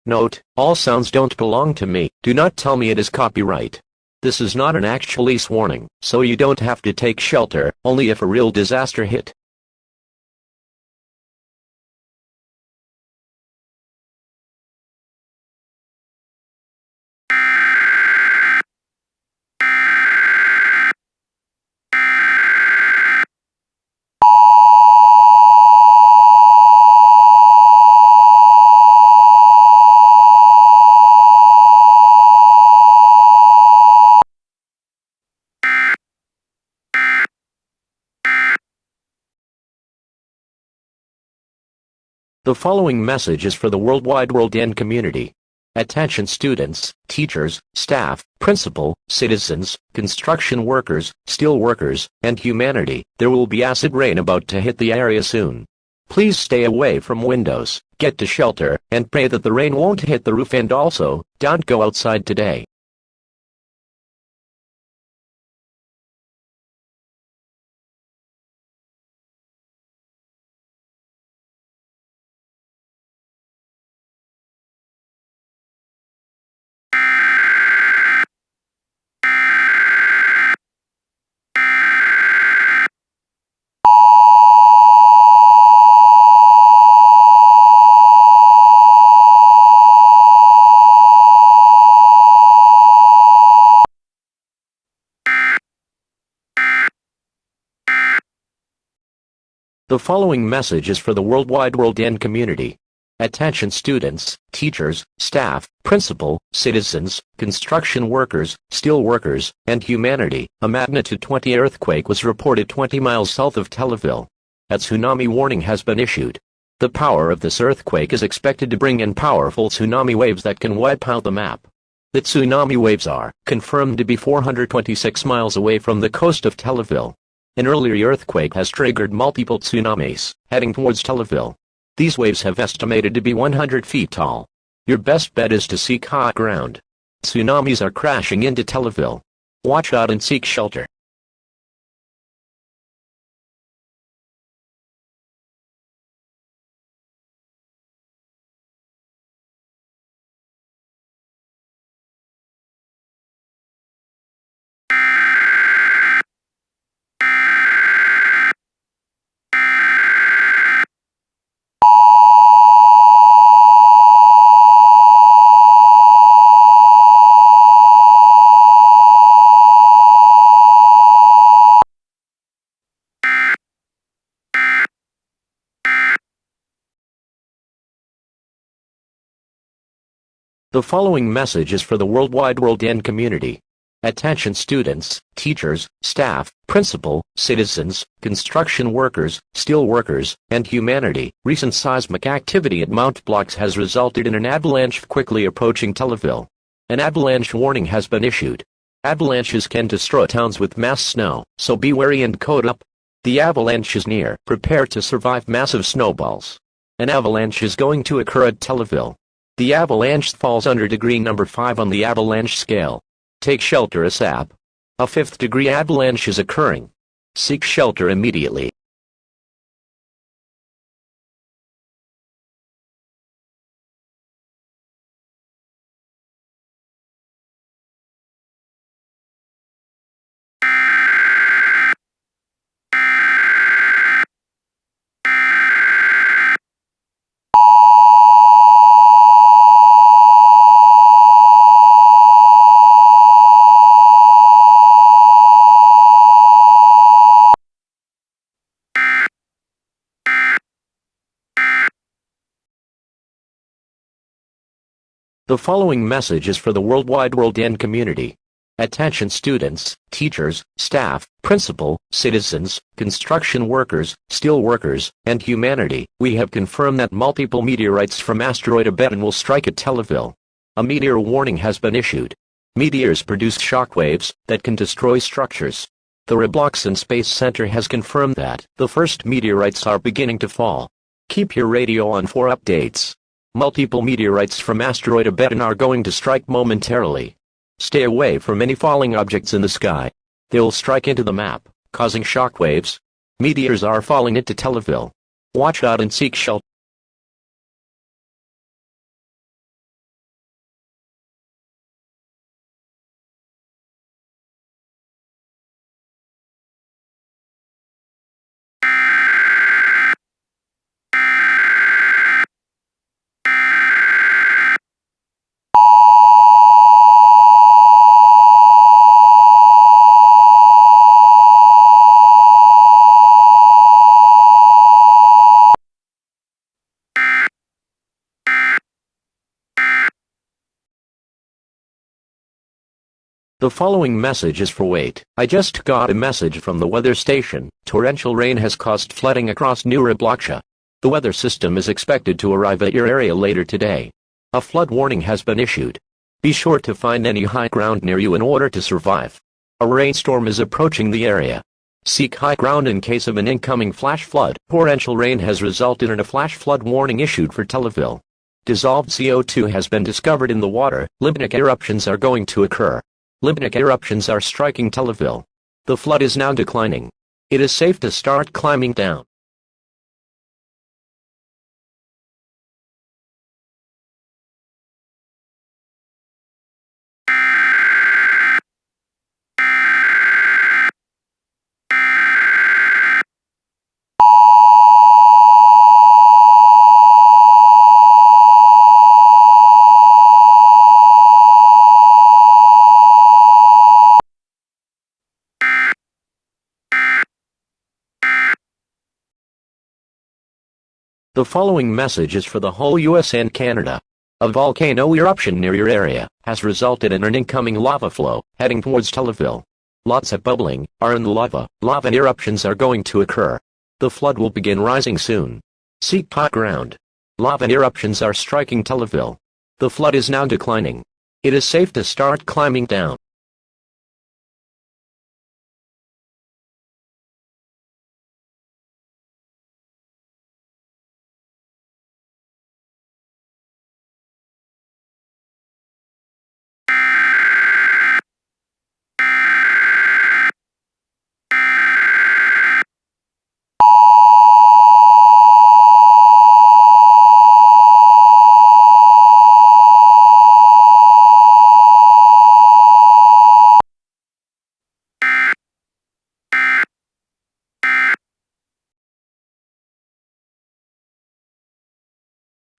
Note: all sounds don't belong to me. Do not tell me it is copyright. This is not an actual EAS warning, so you don't have to take shelter, only if a real disaster hit. The following message is for the worldwide world and community. Attention students, teachers, staff, principal, citizens, construction workers, steel workers, and humanity. There will be acid rain about to hit the area soon. Please stay away from windows, get to shelter, and pray that the rain won't hit the roof, and also, don't go outside today. The following message is for the worldwide world and community. Attention students, teachers, staff, principal, citizens, construction workers, steel workers, and humanity. A magnitude 20 earthquake was reported 20 miles south of Telaville. A tsunami warning has been issued. The power of this earthquake is expected to bring in powerful tsunami waves that can wipe out the map. The tsunami waves are confirmed to be 426 miles away from the coast of Telaville. An earlier earthquake has triggered multiple tsunamis, heading towards Telaville. These waves have estimated to be 100 feet tall. Your best bet is to seek high ground. Tsunamis are crashing into Telaville. Watch out and seek shelter. The following message is for the worldwide world and community. Attention students, teachers, staff, principal, citizens, construction workers, steel workers, and humanity. Recent seismic activity at Mount Blocks has resulted in an avalanche quickly approaching Telaville. An avalanche warning has been issued. Avalanches can destroy towns with mass snow, so be wary and coat up. The avalanche is near. Prepare to survive massive snowballs. An avalanche is going to occur at Telaville. The avalanche falls under degree number 5 on the avalanche scale. Take shelter ASAP. A 5th degree avalanche is occurring. Seek shelter immediately. The following message is for the worldwide world and community. Attention students, teachers, staff, principal, citizens, construction workers, steel workers, and humanity. We have confirmed that multiple meteorites from asteroid Awakens will strike at Telaville. A meteor warning has been issued. Meteors produce shockwaves that can destroy structures. The Roblox Space Center has confirmed that the first meteorites are beginning to fall. Keep your radio on for updates. Multiple meteorites from asteroid Awakens are going to strike momentarily. Stay away from any falling objects in the sky. They will strike into the map, causing shockwaves. Meteors are falling into Telaville. Watch out and seek shelter. The following message is for wait. I just got a message from the weather station. Torrential rain has caused flooding across New Rablaksha. The weather system is expected to arrive at your area later today. A flood warning has been issued. Be sure to find any high ground near you in order to survive. A rainstorm is approaching the area. Seek high ground in case of an incoming flash flood. Torrential rain has resulted in a flash flood warning issued for Telaville. Dissolved CO2 has been discovered in the water. Volcanic eruptions are going to occur. Volcanic eruptions are striking Telaville. The flood is now declining. It is safe to start climbing down. The following message is for the whole US and Canada. A volcano eruption near your area has resulted in an incoming lava flow heading towards Telaville. Lots of bubbling are in the lava. Lava eruptions are going to occur. The flood will begin rising soon. Seek high ground. Lava eruptions are striking Telaville. The flood is now declining. It is safe to start climbing down.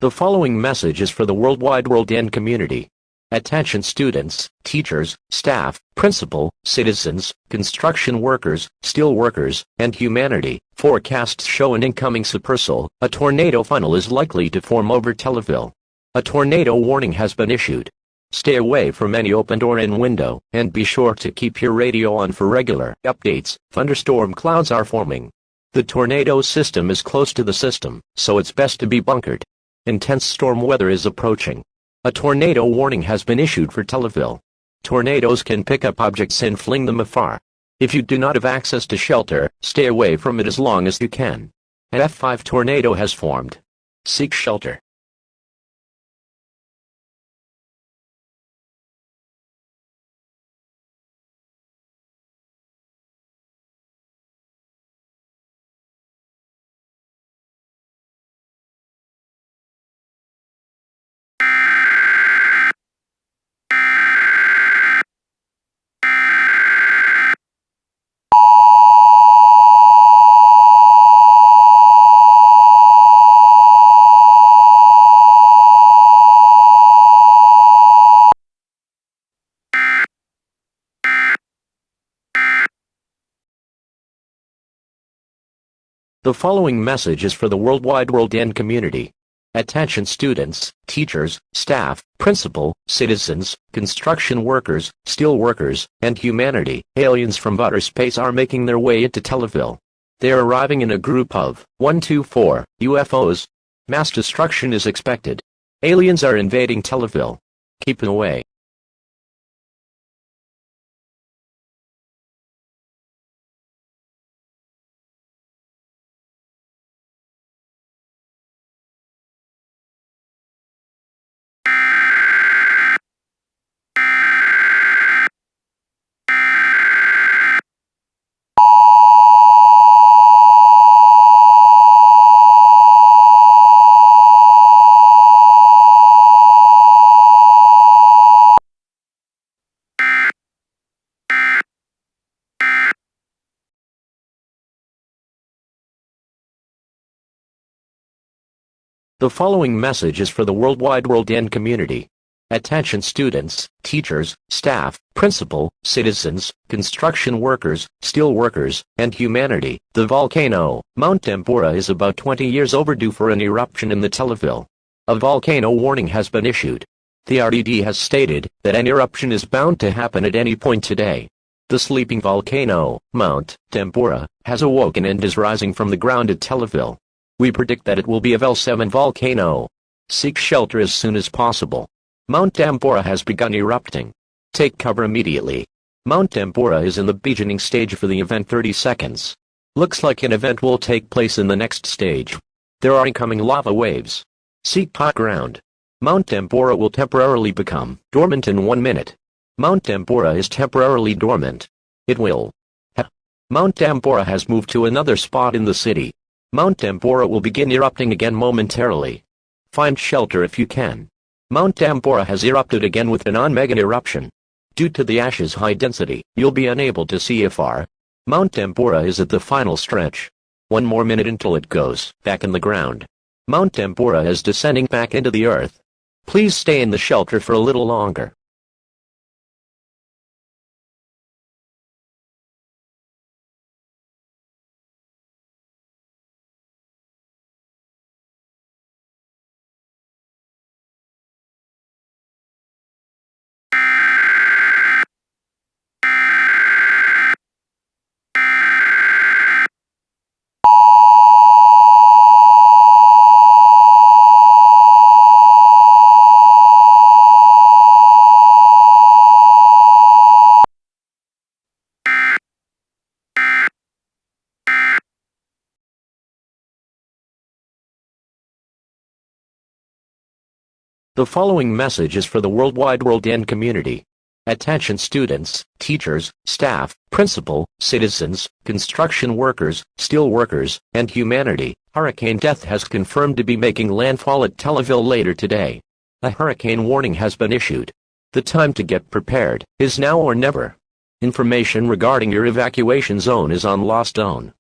The following message is for the worldwide world and community. Attention students, teachers, staff, principal, citizens, construction workers, steel workers, and humanity. Forecasts show an incoming supercell. A tornado funnel is likely to form over Telaville. A tornado warning has been issued. Stay away from any open door and window, and be sure to keep your radio on for regular updates. Thunderstorm clouds are forming. The tornado system is close to the system, so it's best to be bunkered. Intense storm weather is approaching. A tornado warning has been issued for Telaville. Tornadoes can pick up objects and fling them afar. If you do not have access to shelter, stay away from it as long as you can. An F5 tornado has formed. Seek shelter. The following message is for the worldwide world and community. Attention students, teachers, staff, principal, citizens, construction workers, steel workers, and humanity. Aliens from outer space are making their way into Telaville. They are arriving in a group of 124 UFOs. Mass destruction is expected. Aliens are invading Telaville. Keep them away. The following message is for the worldwide world and community. Attention students, teachers, staff, principal, citizens, construction workers, steel workers, and humanity. The volcano, Mount Tambora, is about 20 years overdue for an eruption in the Telaville. A volcano warning has been issued. The RDD has stated that an eruption is bound to happen at any point today. The sleeping volcano, Mount Tambora, has awoken and is rising from the ground at Telaville. We predict that it will be a Level 7 volcano. Seek shelter as soon as possible. Mount Tambora has begun erupting. Take cover immediately. Mount Tambora is in the beginning stage for the event 30 seconds. Looks like an event will take place in the next stage. There are incoming lava waves. Seek high ground. Mount Tambora will temporarily become dormant in 1 minute. Mount Tambora is temporarily dormant. It will. Mount Tambora has moved to another spot in the city. Mount Tambora will begin erupting again momentarily. Find shelter if you can. Mount Tambora has erupted again with a non-mega eruption. Due to the ash's high density, you'll be unable to see afar. Mount Tambora is at the final stretch. 1 more minute until it goes back in the ground. Mount Tambora is descending back into the earth. Please stay in the shelter for a little longer. The following message is for the worldwide world and community. Attention students, teachers, staff, principal, citizens, construction workers, steel workers, and humanity. Hurricane Death has confirmed to be making landfall at Telaville later today. A hurricane warning has been issued. The time to get prepared is now or never. Information regarding your evacuation zone is on Lost Zone.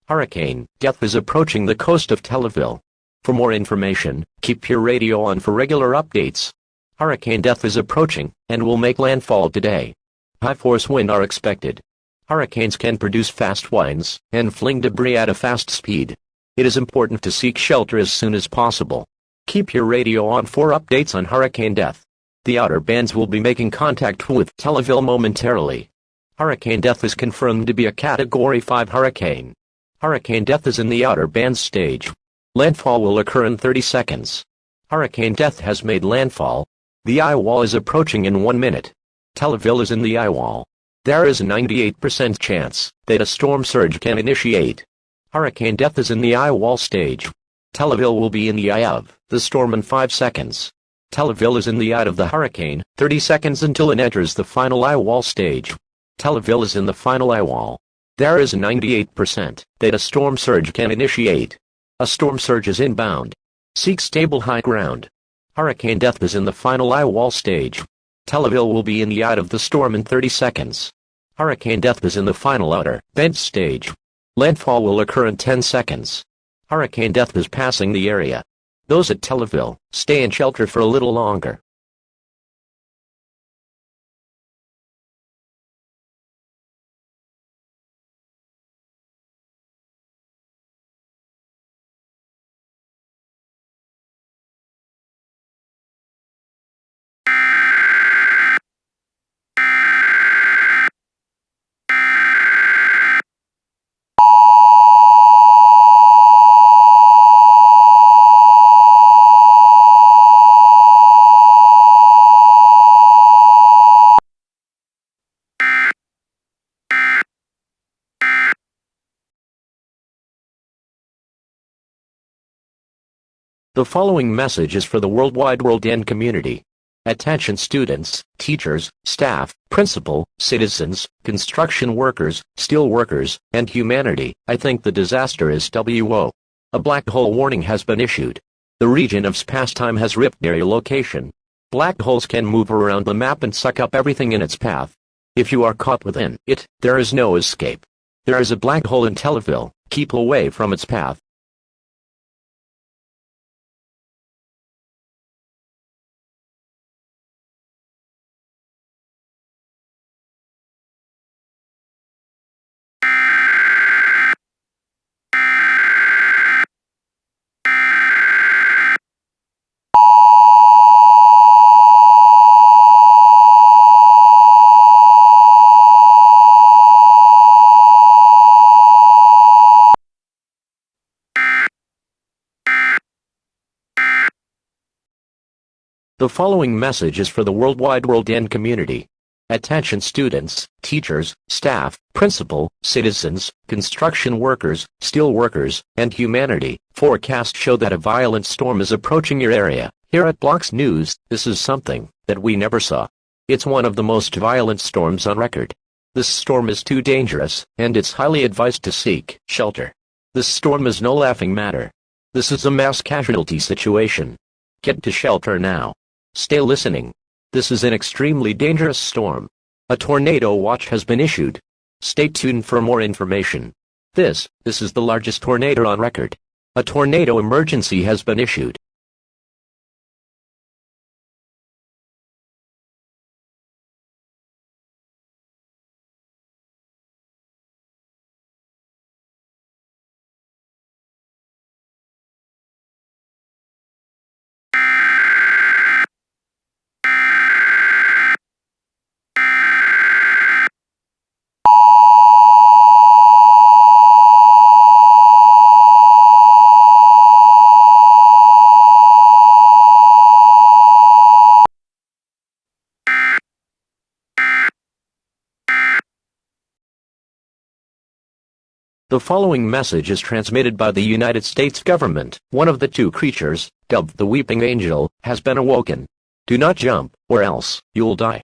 Hurricane Death is approaching the coast of Telaville. For more information, keep your radio on for regular updates. Hurricane Death is approaching, and will make landfall today. High-force wind are expected. Hurricanes can produce fast winds, and fling debris at a fast speed. It is important to seek shelter as soon as possible. Keep your radio on for updates on Hurricane Death. The outer bands will be making contact with Telaville momentarily. Hurricane Death is confirmed to be a Category 5 hurricane. Hurricane Death is in the outer bands stage. Landfall will occur in 30 seconds. Hurricane Death has made landfall. The eye wall is approaching in 1 minute. Telaville is in the eye wall. There is a 98% chance that a storm surge can initiate. Hurricane Death is in the eye wall stage. Telaville will be in the eye of the storm in 5 seconds. Telaville is in the eye of the hurricane, 30 seconds until it enters the final eye wall stage. Telaville is in the final eye wall. There is a 98% that a storm surge can initiate. A storm surge is inbound. Seek stable high ground. Hurricane Death is in the final eye wall stage. Telaville will be in the eye of the storm in 30 seconds. Hurricane Death is in the final outer band stage. Landfall will occur in 10 seconds. Hurricane Death is passing the area. Those at Telaville, stay in shelter for a little longer. The following message is for the worldwide world and community. Attention students, teachers, staff, principal, citizens, construction workers, steel workers, and humanity. I think the disaster is WO. A black hole warning has been issued. The region of space-time has ripped near your location. Black holes can move around the map and suck up everything in its path. If you are caught within it, there is no escape. There is a black hole in Telaville. Keep away from its path. The following message is for the worldwide world and community. Attention students, teachers, staff, principal, citizens, construction workers, steel workers, and humanity. Forecasts show that a violent storm is approaching your area. Here at Blocks News, this is something that we never saw. It's one of the most violent storms on record. This storm is too dangerous, and it's highly advised to seek shelter. This storm is no laughing matter. This is a mass casualty situation. Get to shelter now. Stay listening. This is an extremely dangerous storm. A tornado watch has been issued. Stay tuned for more information. This is the largest tornado on record. A tornado emergency has been issued. The following message is transmitted by the United States government. One of the two creatures, dubbed the Weeping Angel, has been awoken. Do not jump, or else you'll die.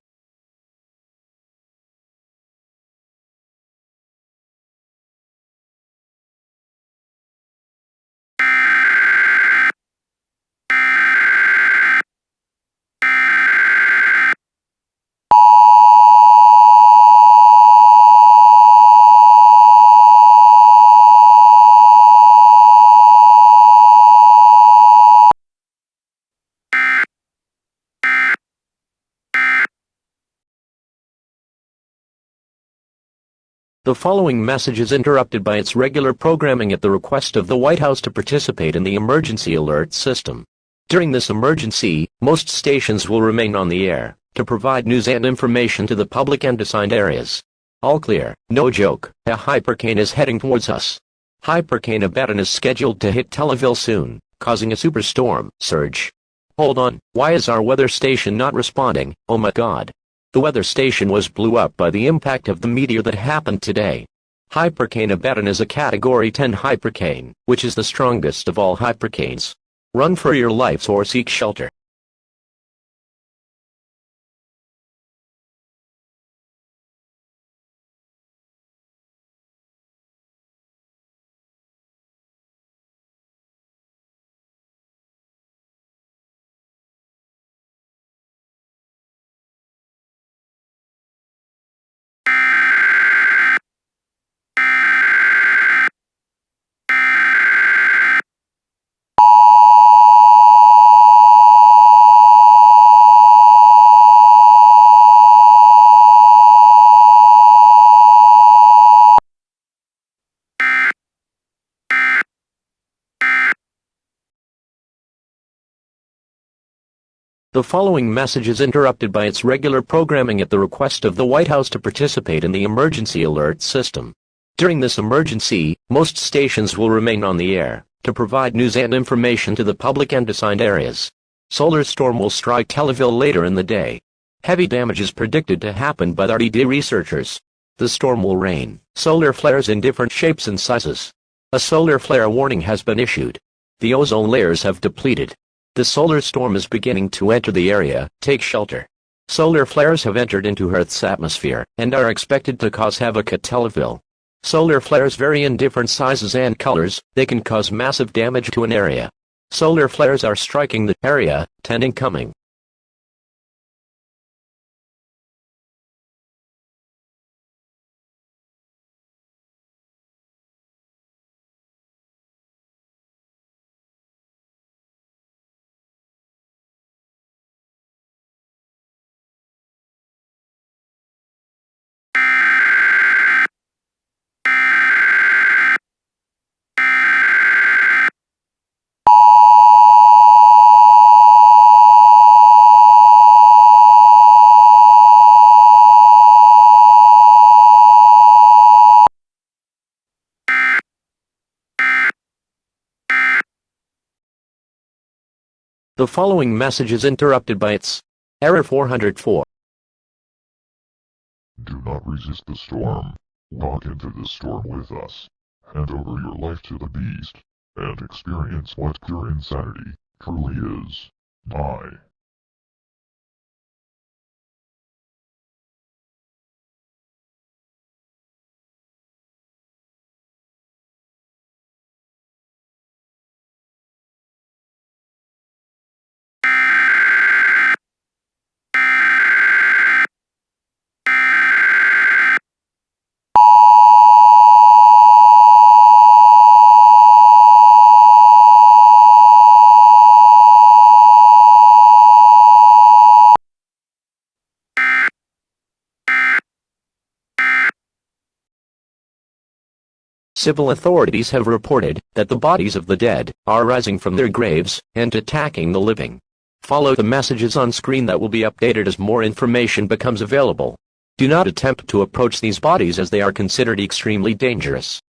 The following message is interrupted by its regular programming at the request of the White House to participate in the emergency alert system. During this emergency, most stations will remain on the air to provide news and information to the public and assigned areas. All clear. No joke. A hypercane is heading towards us. Hypercane Abaddon is scheduled to hit Telaville soon, causing a superstorm surge. Hold on. Why is our weather station not responding? Oh my god. The weather station was blew up by the impact of the meteor that happened today. Hypercane Abaddon is a Category 10 hypercane, which is the strongest of all hypercanes. Run for your lives or seek shelter. The following message is interrupted by its regular programming at the request of the White House to participate in the emergency alert system. During this emergency, most stations will remain on the air to provide news and information to the public and assigned areas. Solar storm will strike Telaville later in the day. Heavy damage is predicted to happen by the RTD researchers. The storm will rain solar flares in different shapes and sizes. A solar flare warning has been issued. The ozone layers have depleted. The solar storm is beginning to enter the area. Take shelter. Solar flares have entered into Earth's atmosphere and are expected to cause havoc at Telaville. Solar flares vary in different sizes and colors. They can cause massive damage to an area. Solar flares are striking the area. 10 incoming. The following message is interrupted by its error 404. Do not resist the storm. Walk into the storm with us. Hand over your life to the beast, and experience what pure insanity truly is. Die. Civil authorities have reported that the bodies of the dead are rising from their graves and attacking the living. Follow the messages on screen that will be updated as more information becomes available. Do not attempt to approach these bodies as they are considered extremely dangerous.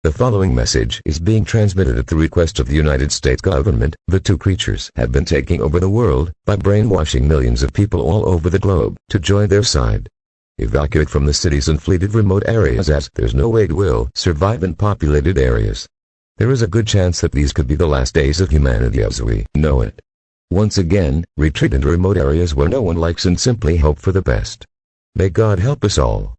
The following message is being transmitted at the request of the United States government. The two creatures have been taking over the world by brainwashing millions of people all over the globe to join their side. Evacuate from the cities and fleeted remote areas, as there's no way will survive in populated areas. There is a good chance that these could be the last days of humanity as we know it. Once again, retreat into remote areas where no one likes and simply hope for the best. May God help us all.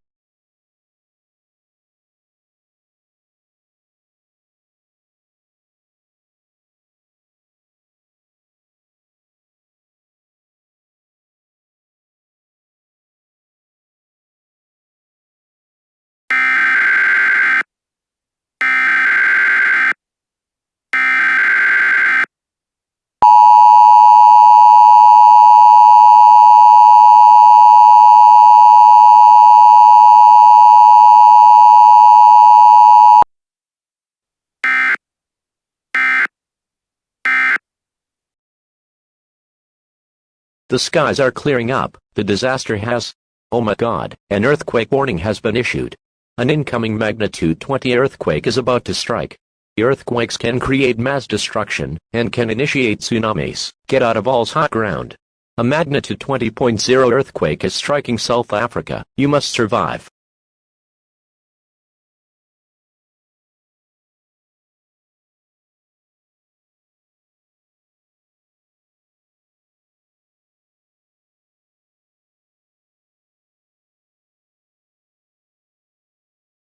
The skies are clearing up. The disaster has... Oh my God, an earthquake warning has been issued. An incoming magnitude 20 earthquake is about to strike. Earthquakes can create mass destruction, and can initiate tsunamis. Get out of all's hot ground. A magnitude 20.0 earthquake is striking South Africa. You must survive.